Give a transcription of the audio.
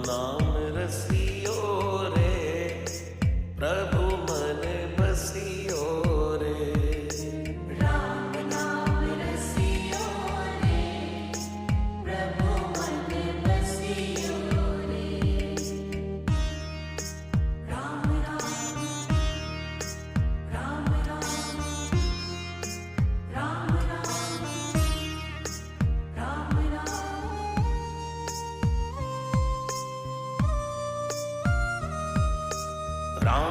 नाम रसियो रे, प्रभु मन बसियो रे। राम नाम रसियो रे, प्रभु मन बसियो रे। राम राम राम राम राम राम राम राम। राम